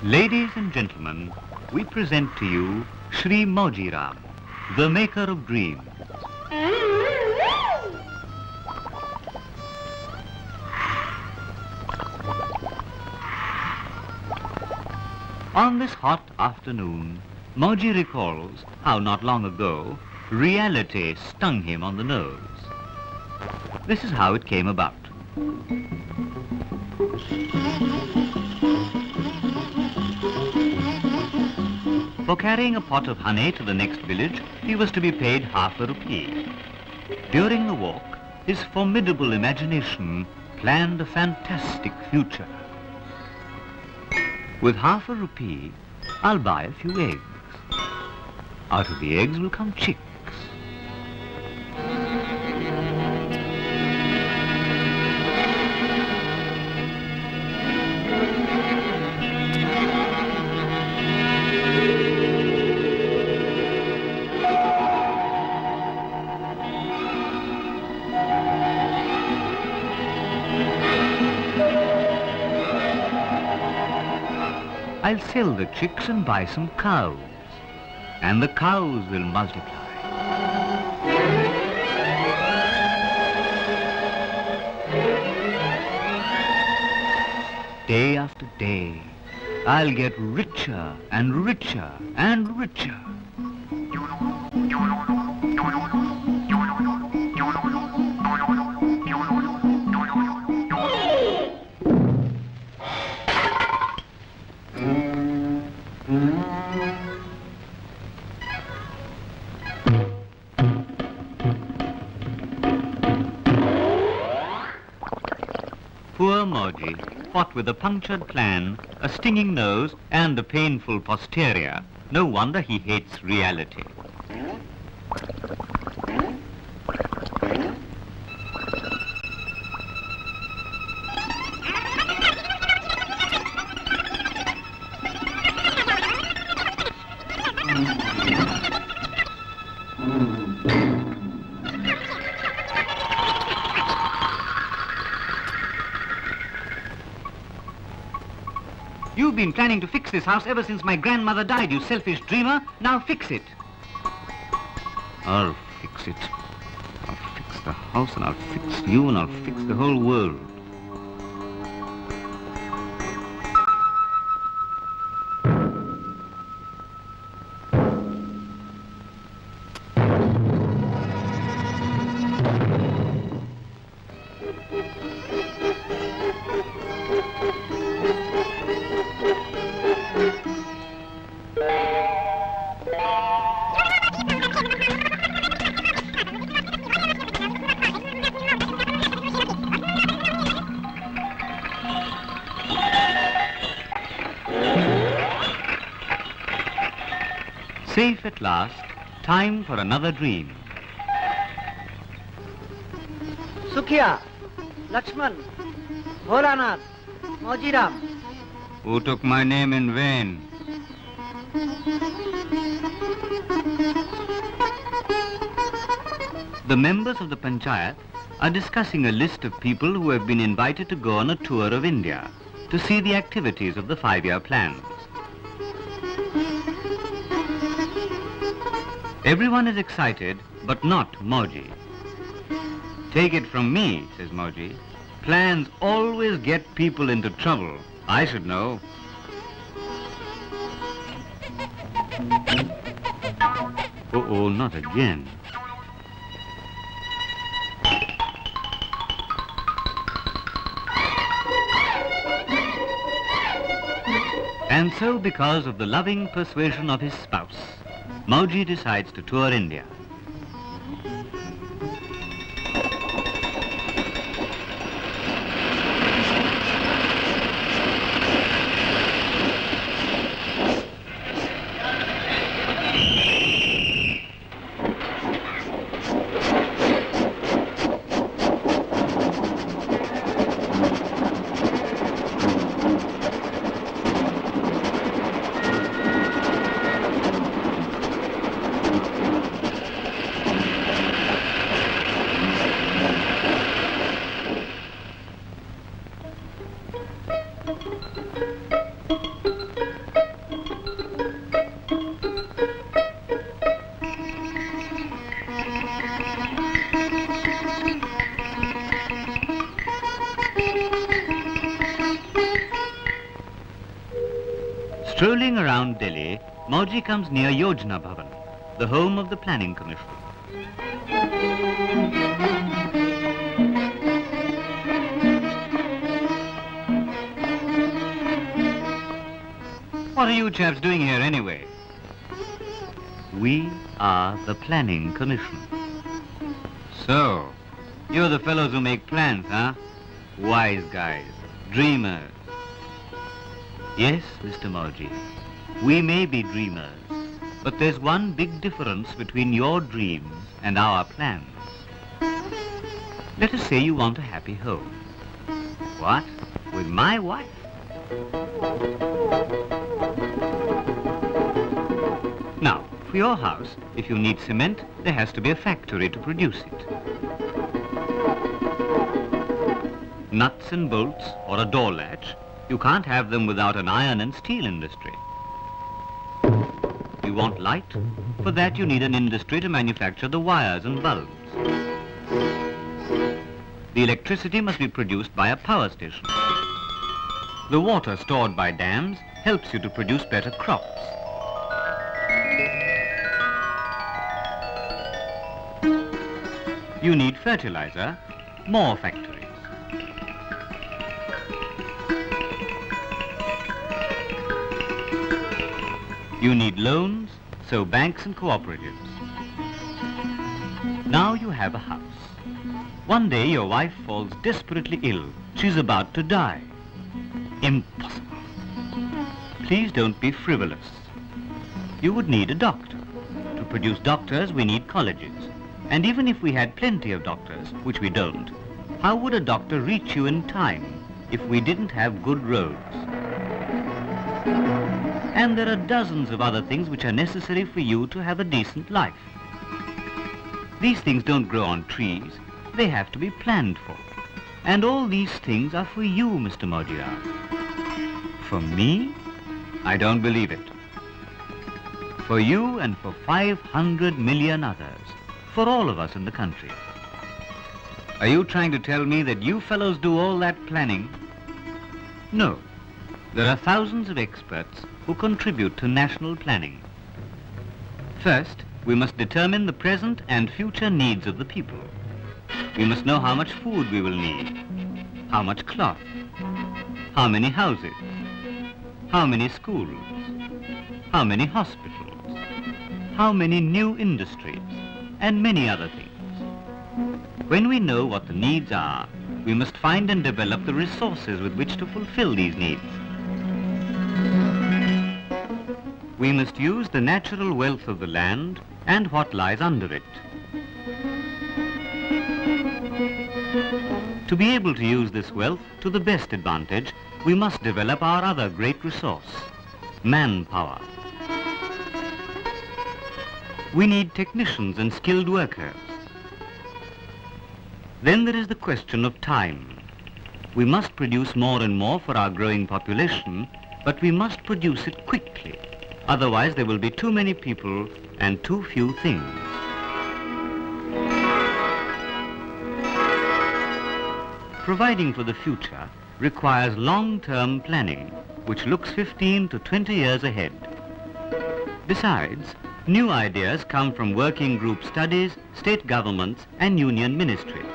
Ladies and gentlemen, we present to you Sri Moujiram, the maker of dreams. On this hot afternoon, Mauji recalls how not long ago, reality stung him on the nose. This is how it came about. For carrying a pot of honey to the next village, he was to be paid half a rupee. During the walk, his formidable imagination planned a fantastic future. With half a rupee, I'll buy a few eggs. Out of the eggs will come chicks. I'll sell the chicks and buy some cows, and the cows will multiply. Day after day, I'll get richer and richer and richer. Poor Mauji, what with a punctured plan, a stinging nose, and a painful posterior, no wonder he hates reality. You've been planning to fix this house ever since my grandmother died, you selfish dreamer. Now fix it. I'll fix it. I'll fix the house, and I'll fix you, and I'll fix the whole world. Safe at last, time for another dream. Sukhiya, Lakshman, Bholanath, Moujiram. Who took my name in vain? The members of the Panchayat are discussing a list of people who have been invited to go on a tour of India to see the activities of the 5-year plans. Everyone is excited, but not Mauji. Take it from me, says Mauji. Plans always get people into trouble. I should know. Uh-oh, not again. And so, because of the loving persuasion of his spouse, Mauji decides to tour India. Strolling around Delhi, Mauji comes near Yojana Bhavan, the home of the Planning Commission. What are you chaps doing here anyway? We are the Planning Commission. So, you're the fellows who make plans, huh? Wise guys, dreamers. Yes, Mr. Mauji, we may be dreamers, but there's one big difference between your dreams and our plans. Let us say you want a happy home. What? With my wife? Now, for your house, if you need cement, there has to be a factory to produce it. Nuts and bolts or a door latch, you can't have them without an iron and steel industry. You want light? For that you need an industry to manufacture the wires and bulbs. The electricity must be produced by a power station. The water stored by dams helps you to produce better crops. You need fertilizer, more factories. You need loans, so banks and cooperatives. Now you have a house. One day your wife falls desperately ill. She's about to die. Impossible. Please don't be frivolous. You would need a doctor. To produce doctors, we need colleges. And even if we had plenty of doctors, which we don't, how would a doctor reach you in time if we didn't have good roads? And there are dozens of other things which are necessary for you to have a decent life. These things don't grow on trees. They have to be planned for. And all these things are for you, Mr. Moujiram. For me? I don't believe it. For you and for 500 million others. For all of us in the country. Are you trying to tell me that you fellows do all that planning? No. There are thousands of experts who contribute to national planning. First, we must determine the present and future needs of the people. We must know how much food we will need, how much cloth, how many houses, how many schools, how many hospitals, how many new industries, and many other things. When we know what the needs are, we must find and develop the resources with which to fulfill these needs. We must use the natural wealth of the land and what lies under it. To be able to use this wealth to the best advantage, we must develop our other great resource, manpower. We need technicians and skilled workers. Then there is the question of time. We must produce more and more for our growing population, but we must produce it quickly. Otherwise, there will be too many people and too few things. Providing for the future requires long-term planning, which looks 15 to 20 years ahead. Besides, new ideas come from working group studies, state governments, and union ministries.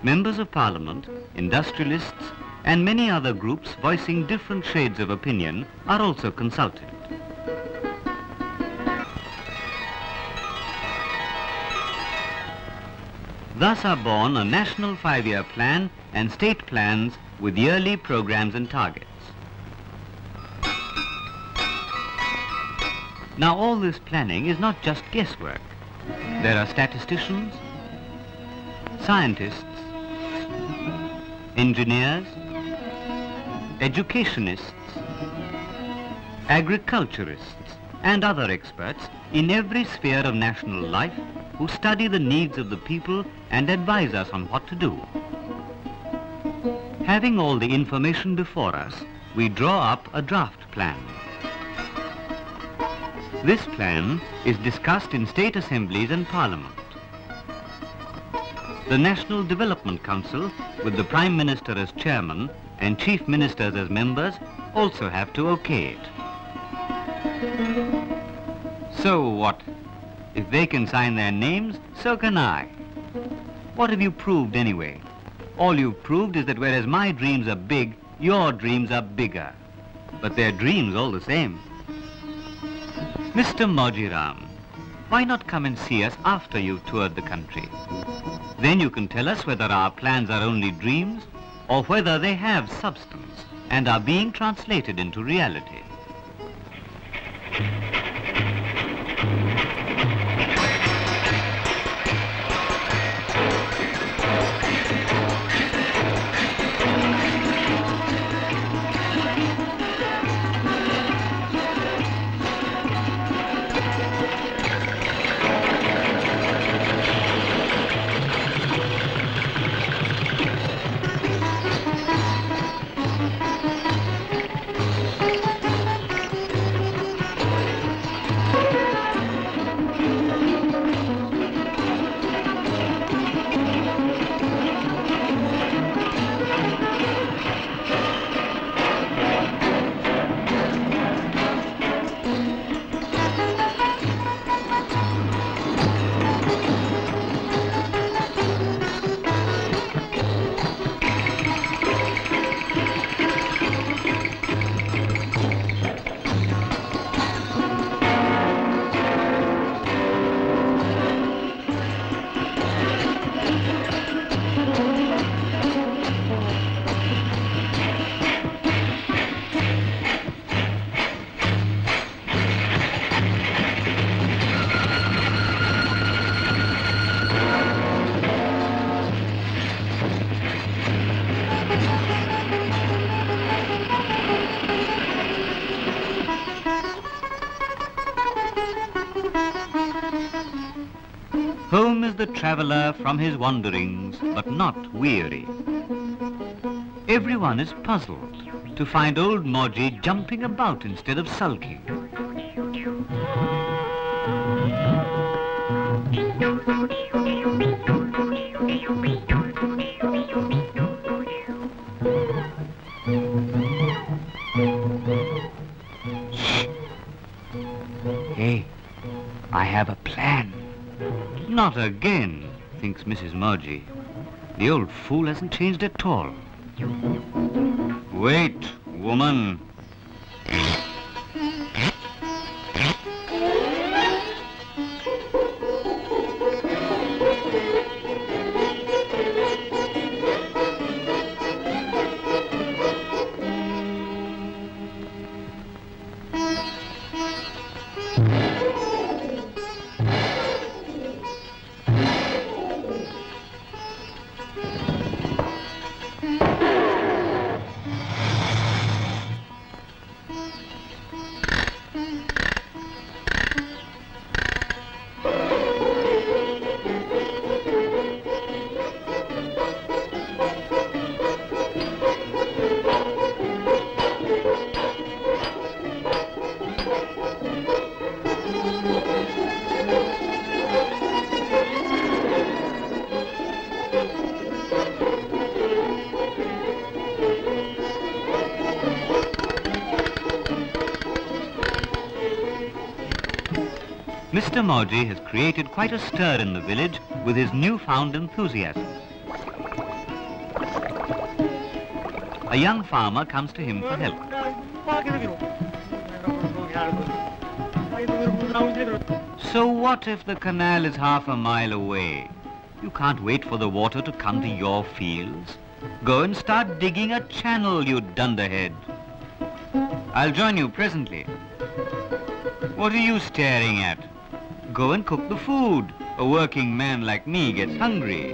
Members of Parliament, industrialists, and many other groups voicing different shades of opinion are also consulted. Thus are born a national 5-year plan and state plans with yearly programs and targets. Now all this planning is not just guesswork. There are statisticians, scientists, engineers, educationists, agriculturists, and other experts in every sphere of national life who study the needs of the people and advise us on what to do. Having all the information before us, we draw up a draft plan. This plan is discussed in state assemblies and parliament. The National Development Council, with the Prime Minister as chairman and chief ministers as members, also have to okay it. So what? If they can sign their names, so can I. What have you proved anyway? All you've proved is that whereas my dreams are big, your dreams are bigger. But they're dreams all the same. Mr. Moujiram, why not come and see us after you've toured the country? Then you can tell us whether our plans are only dreams or whether they have substance and are being translated into reality. Home is the traveller from his wanderings, but not weary. Everyone is puzzled to find old Mauji jumping about instead of sulking. Shh. Hey, I have a plan. Not again, thinks Mrs. Mauji. The old fool hasn't changed at all. Wait, woman. Mr. Mauji has created quite a stir in the village with his newfound enthusiasm. A young farmer comes to him for help. So what if the canal is half a mile away? You can't wait for the water to come to your fields. Go and start digging a channel, you dunderhead. I'll join you presently. What are you staring at? Go and cook the food. A working man like me gets hungry.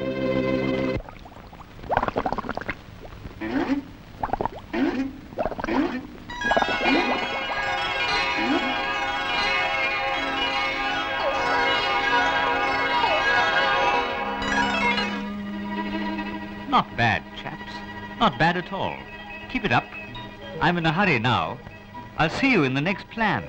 Not bad, chaps. Not bad at all. Keep it up. I'm in a hurry now. I'll see you in the next plan.